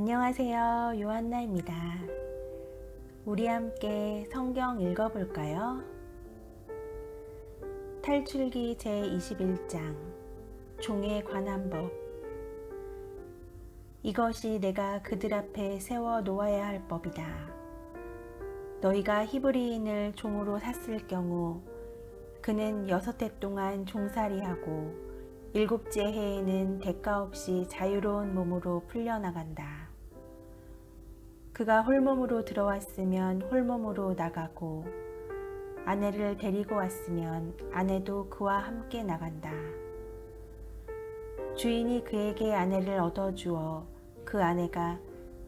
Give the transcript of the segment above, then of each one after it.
안녕하세요. 요한나입니다. 우리 함께 성경 읽어볼까요? 탈출기 제21장 종에 관한 법. 이것이 내가 그들 앞에 세워 놓아야 할 법이다. 너희가 히브리인을 종으로 샀을 경우 그는 6해 동안 종살이하고 7째 해에는 대가 없이 자유로운 몸으로 풀려나간다. 그가 홀몸으로 들어왔으면 홀몸으로 나가고 아내를 데리고 왔으면 아내도 그와 함께 나간다. 주인이 그에게 아내를 얻어주어 그 아내가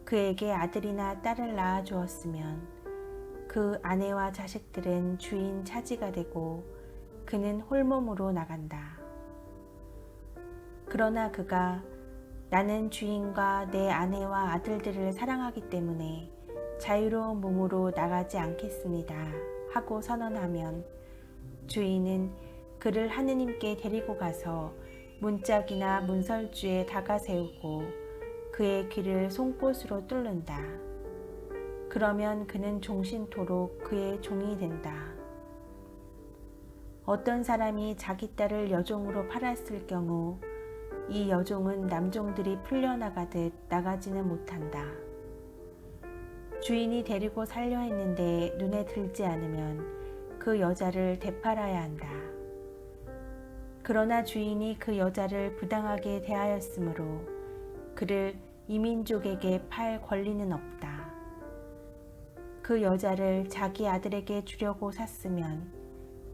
그에게 아들이나 딸을 낳아 주었으면 그 아내와 자식들은 주인 차지가 되고 그는 홀몸으로 나간다. 그러나 그가 나는 주인과 내 아내와 아들들을 사랑하기 때문에 자유로운 몸으로 나가지 않겠습니다 하고 선언하면 주인은 그를 하느님께 데리고 가서 문짝이나 문설주에 다가 세우고 그의 귀를 송곳으로 뚫는다. 그러면 그는 종신토록 그의 종이 된다. 어떤 사람이 자기 딸을 여종으로 팔았을 경우 이 여종은 남종들이 풀려나가듯 나가지는 못한다. 주인이 데리고 살려 했는데 눈에 들지 않으면 그 여자를 되팔아야 한다. 그러나 주인이 그 여자를 부당하게 대하였으므로 그를 이민족에게 팔 권리는 없다. 그 여자를 자기 아들에게 주려고 샀으면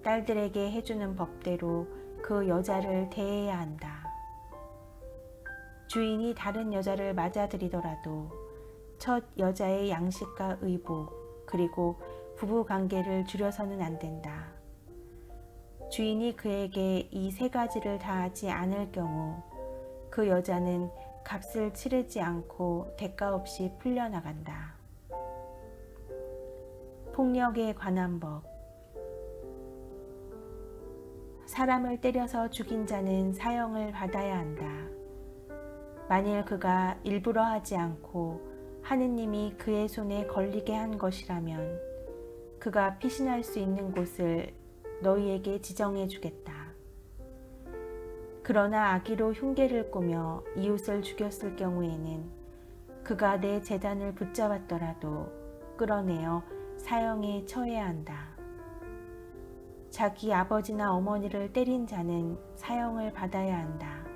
딸들에게 해주는 법대로 그 여자를 대해야 한다. 주인이 다른 여자를 맞아들이더라도 첫 여자의 양식과 의복 그리고 부부관계를 줄여서는 안 된다. 주인이 그에게 이 3가지를 다하지 않을 경우 그 여자는 값을 치르지 않고 대가 없이 풀려나간다. 폭력에 관한 법. 사람을 때려서 죽인 자는 사형을 받아야 한다. 만일 그가 일부러 하지 않고 하느님이 그의 손에 걸리게 한 것이라면 그가 피신할 수 있는 곳을 너희에게 지정해 주겠다. 그러나 악의로 흉계를 꾸며 이웃을 죽였을 경우에는 그가 내 재단을 붙잡았더라도 끌어내어 사형에 처해야 한다. 자기 아버지나 어머니를 때린 자는 사형을 받아야 한다.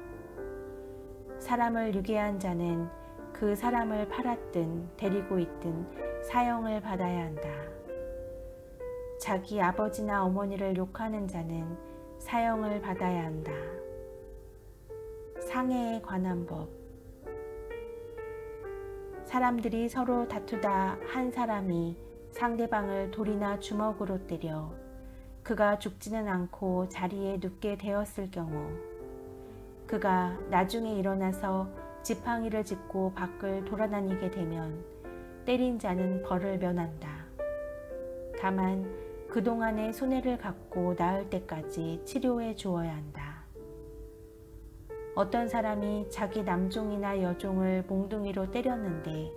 사람을 유괴한 자는 그 사람을 팔았든 데리고 있든 사형을 받아야 한다. 자기 아버지나 어머니를 욕하는 자는 사형을 받아야 한다. 상해에 관한 법. 사람들이 서로 다투다 한 사람이 상대방을 돌이나 주먹으로 때려 그가 죽지는 않고 자리에 눕게 되었을 경우 그가 나중에 일어나서 지팡이를 짚고 밖을 돌아다니게 되면 때린 자는 벌을 면한다. 다만 그동안의 손해를 갚고 나을 때까지 치료해 주어야 한다. 어떤 사람이 자기 남종이나 여종을 몽둥이로 때렸는데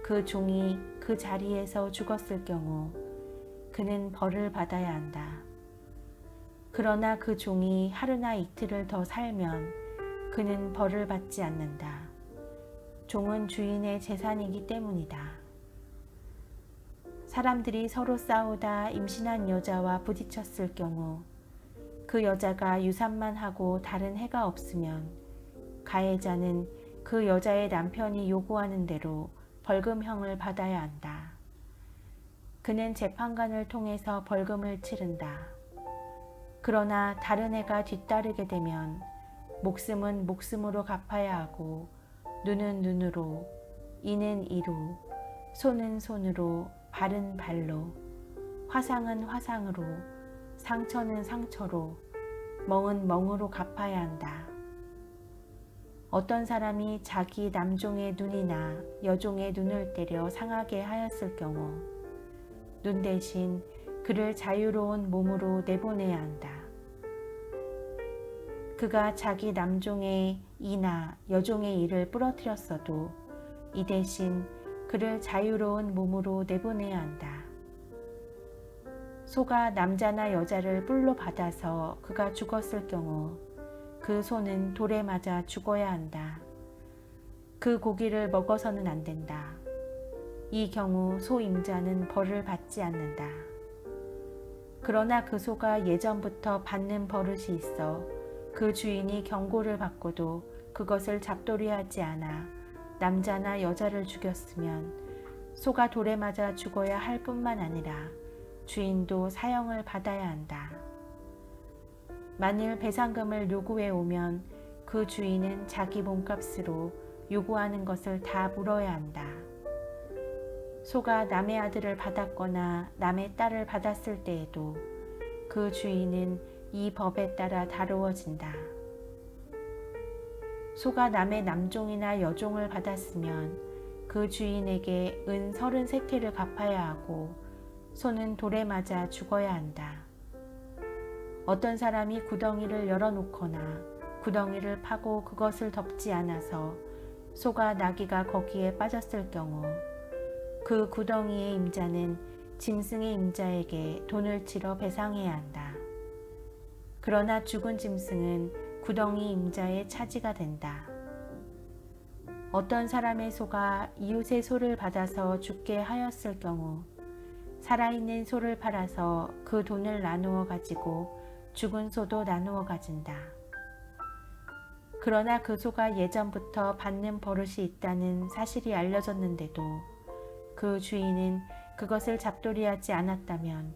그 종이 그 자리에서 죽었을 경우 그는 벌을 받아야 한다. 그러나 그 종이 하루나 이틀을 더 살면 그는 벌을 받지 않는다. 종은 주인의 재산이기 때문이다. 사람들이 서로 싸우다 임신한 여자와 부딪혔을 경우 그 여자가 유산만 하고 다른 해가 없으면 가해자는 그 여자의 남편이 요구하는 대로 벌금형을 받아야 한다. 그는 재판관을 통해서 벌금을 치른다. 그러나 다른 해가 뒤따르게 되면 목숨은 목숨으로 갚아야 하고 눈은 눈으로, 이는 이로, 손은 손으로, 발은 발로, 화상은 화상으로, 상처는 상처로, 멍은 멍으로 갚아야 한다. 어떤 사람이 자기 남종의 눈이나 여종의 눈을 때려 상하게 하였을 경우 눈 대신 그를 자유로운 몸으로 내보내야 한다. 그가 자기 남종의 이나 여종의 이를 부러뜨렸어도 이 대신 그를 자유로운 몸으로 내보내야 한다. 소가 남자나 여자를 뿔로 받아서 그가 죽었을 경우 그 소는 돌에 맞아 죽어야 한다. 그 고기를 먹어서는 안 된다. 이 경우 소 임자는 벌을 받지 않는다. 그러나 그 소가 예전부터 받는 버릇이 있어 그 주인이 경고를 받고도 그것을 잡돌이하지 않아 남자나 여자를 죽였으면 소가 돌에 맞아 죽어야 할 뿐만 아니라 주인도 사형을 받아야 한다. 만일 배상금을 요구해 오면 그 주인은 자기 몸값으로 요구하는 것을 다 물어야 한다. 소가 남의 아들을 받았거나 남의 딸을 받았을 때에도 그 주인은 이 법에 따라 다루어진다. 소가 남의 남종이나 여종을 받았으면 그 주인에게 은 33개를 갚아야 하고 소는 돌에 맞아 죽어야 한다. 어떤 사람이 구덩이를 열어놓거나 구덩이를 파고 그것을 덮지 않아서 소가 나귀가 거기에 빠졌을 경우 그 구덩이의 임자는 짐승의 임자에게 돈을 치러 배상해야 한다. 그러나 죽은 짐승은 구덩이 임자의 차지가 된다. 어떤 사람의 소가 이웃의 소를 받아서 죽게 하였을 경우 살아있는 소를 팔아서 그 돈을 나누어 가지고 죽은 소도 나누어 가진다. 그러나 그 소가 예전부터 받는 버릇이 있다는 사실이 알려졌는데도 그 주인은 그것을 잡돌이하지 않았다면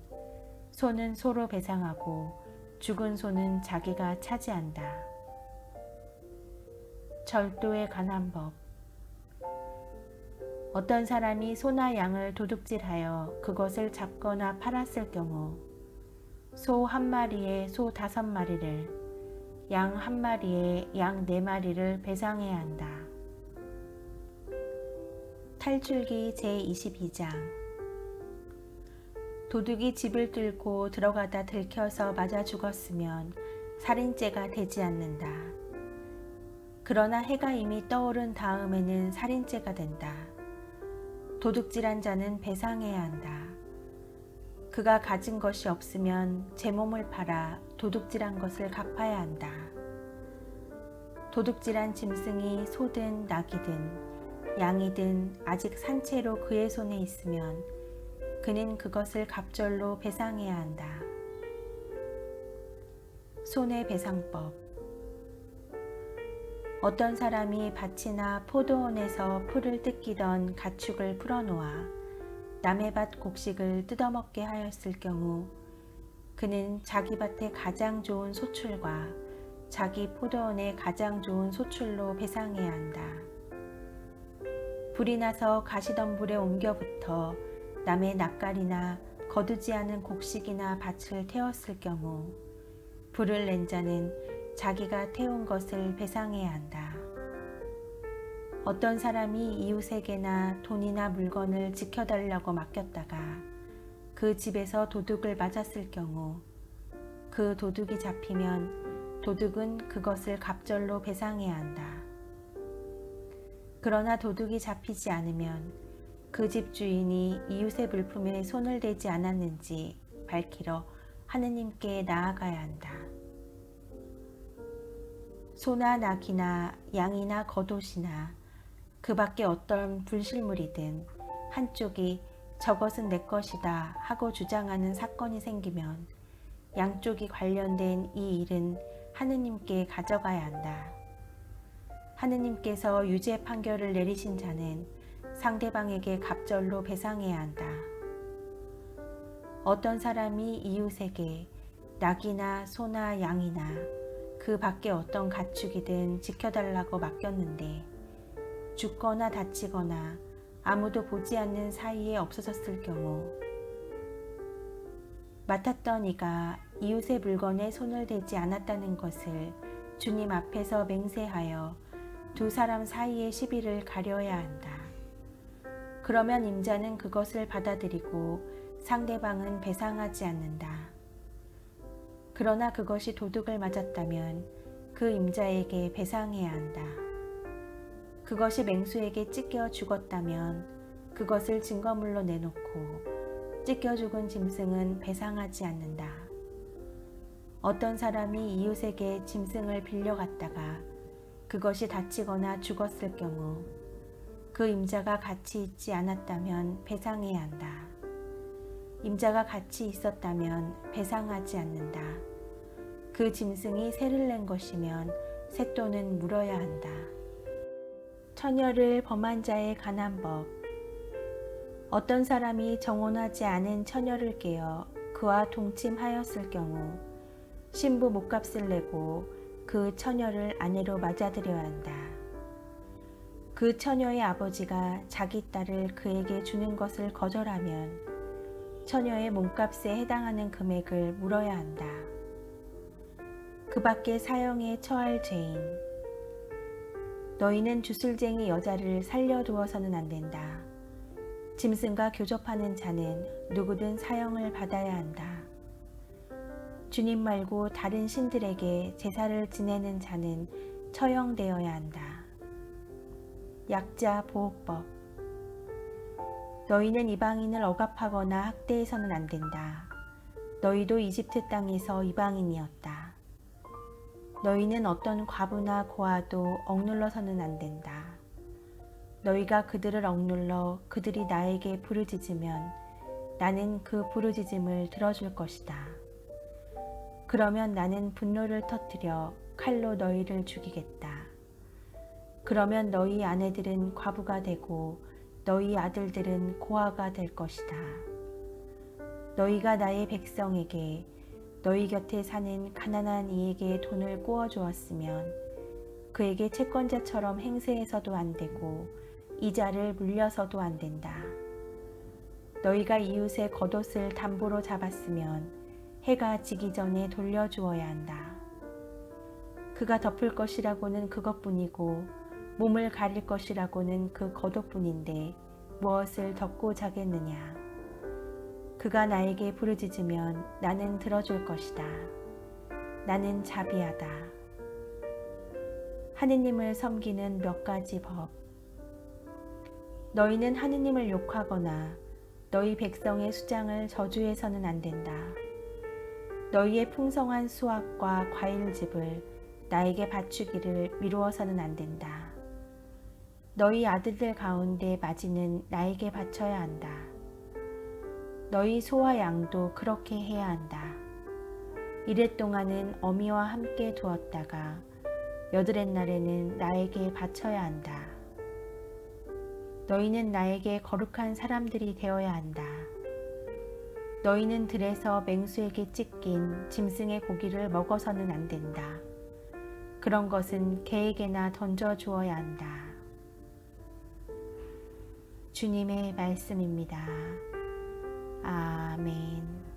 소는 소로 배상하고 죽은 소는 자기가 차지한다. 절도에 관한 법. 어떤 사람이 소나 양을 도둑질하여 그것을 잡거나 팔았을 경우 소 1마리에 소 5마리를, 양 1마리에 양 4마리를 배상해야 한다. 탈출기 제22장. 도둑이 집을 뚫고 들어가다 들켜서 맞아 죽었으면 살인죄가 되지 않는다. 그러나 해가 이미 떠오른 다음에는 살인죄가 된다. 도둑질한 자는 배상해야 한다. 그가 가진 것이 없으면 제 몸을 팔아 도둑질한 것을 갚아야 한다. 도둑질한 짐승이 소든 나귀든 양이든 아직 산채로 그의 손에 있으면 그는 그것을 갑절로 배상해야 한다. 손해배상법. 어떤 사람이 밭이나 포도원에서 풀을 뜯기던 가축을 풀어놓아 남의 밭 곡식을 뜯어먹게 하였을 경우 그는 자기 밭의 가장 좋은 소출과 자기 포도원의 가장 좋은 소출로 배상해야 한다. 불이 나서 가시덤불에 옮겨 붙어 남의 낯갈이나 거두지 않은 곡식이나 밭을 태웠을 경우 불을 낸 자는 자기가 태운 것을 배상해야 한다. 어떤 사람이 이웃에게나 돈이나 물건을 지켜달라고 맡겼다가 그 집에서 도둑을 맞았을 경우 그 도둑이 잡히면 도둑은 그것을 갑절로 배상해야 한다. 그러나 도둑이 잡히지 않으면 그 집 주인이 이웃의 물품에 손을 대지 않았는지 밝히러 하느님께 나아가야 한다. 소나 나귀나 양이나 겉옷이나 그 밖에 어떤 불실물이든 한쪽이 저것은 내 것이다 하고 주장하는 사건이 생기면 양쪽이 관련된 이 일은 하느님께 가져가야 한다. 하느님께서 유죄 판결을 내리신 자는 상대방에게 갑절로 배상해야 한다. 어떤 사람이 이웃에게 낙이나 소나 양이나 그 밖에 어떤 가축이든 지켜달라고 맡겼는데 죽거나 다치거나 아무도 보지 않는 사이에 없어졌을 경우 맡았던 이가 이웃의 물건에 손을 대지 않았다는 것을 주님 앞에서 맹세하여 두 사람 사이의 시비를 가려야 한다. 그러면 임자는 그것을 받아들이고 상대방은 배상하지 않는다. 그러나 그것이 도둑을 맞았다면 그 임자에게 배상해야 한다. 그것이 맹수에게 찢겨 죽었다면 그것을 증거물로 내놓고 찢겨 죽은 짐승은 배상하지 않는다. 어떤 사람이 이웃에게 짐승을 빌려갔다가 그것이 다치거나 죽었을 경우 그 임자가 같이 있지 않았다면 배상해야 한다. 임자가 같이 있었다면 배상하지 않는다. 그 짐승이 세를 낸 것이면 셋돈은 물어야 한다. 처녀를 범한 자의 관한 법. 어떤 사람이 정혼하지 않은 처녀를 깨어 그와 동침하였을 경우 신부 목값을 내고 그 처녀를 아내로 맞아들여야 한다. 그 처녀의 아버지가 자기 딸을 그에게 주는 것을 거절하면 처녀의 몸값에 해당하는 금액을 물어야 한다. 그 밖에 사형에 처할 죄인. 너희는 주술쟁이 여자를 살려두어서는 안 된다. 짐승과 교접하는 자는 누구든 사형을 받아야 한다. 주님 말고 다른 신들에게 제사를 지내는 자는 처형되어야 한다. 약자 보호법. 너희는 이방인을 억압하거나 학대해서는 안 된다. 너희도 이집트 땅에서 이방인이었다. 너희는 어떤 과부나 고아도 억눌러서는 안 된다. 너희가 그들을 억눌러 그들이 나에게 부르짖으면 나는 그 부르짖음을 들어줄 것이다. 그러면 나는 분노를 터뜨려 칼로 너희를 죽이겠다. 그러면 너희 아내들은 과부가 되고 너희 아들들은 고아가 될 것이다. 너희가 나의 백성에게 너희 곁에 사는 가난한 이에게 돈을 꾸어 주었으면 그에게 채권자처럼 행세해서도 안 되고 이자를 물려서도 안 된다. 너희가 이웃의 겉옷을 담보로 잡았으면 해가 지기 전에 돌려주어야 한다. 그가 덮을 것이라고는 그것뿐이고 몸을 가릴 것이라고는 그 겉옷뿐인데 무엇을 덮고 자겠느냐. 그가 나에게 부르짖으면 나는 들어줄 것이다. 나는 자비하다. 하느님을 섬기는 몇 가지 법. 너희는 하느님을 욕하거나 너희 백성의 수장을 저주해서는 안 된다. 너희의 풍성한 수확과 과일즙을 나에게 바치기를 미루어서는 안 된다. 너희 아들들 가운데 마지는 나에게 바쳐야 한다. 너희 소와 양도 그렇게 해야 한다. 이래 동안은 어미와 함께 두었다가 여드렛 날에는 나에게 바쳐야 한다. 너희는 나에게 거룩한 사람들이 되어야 한다. 너희는 들에서 맹수에게 찢긴 짐승의 고기를 먹어서는 안 된다. 그런 것은 개에게나 던져 주어야 한다. 주님의 말씀입니다. 아멘.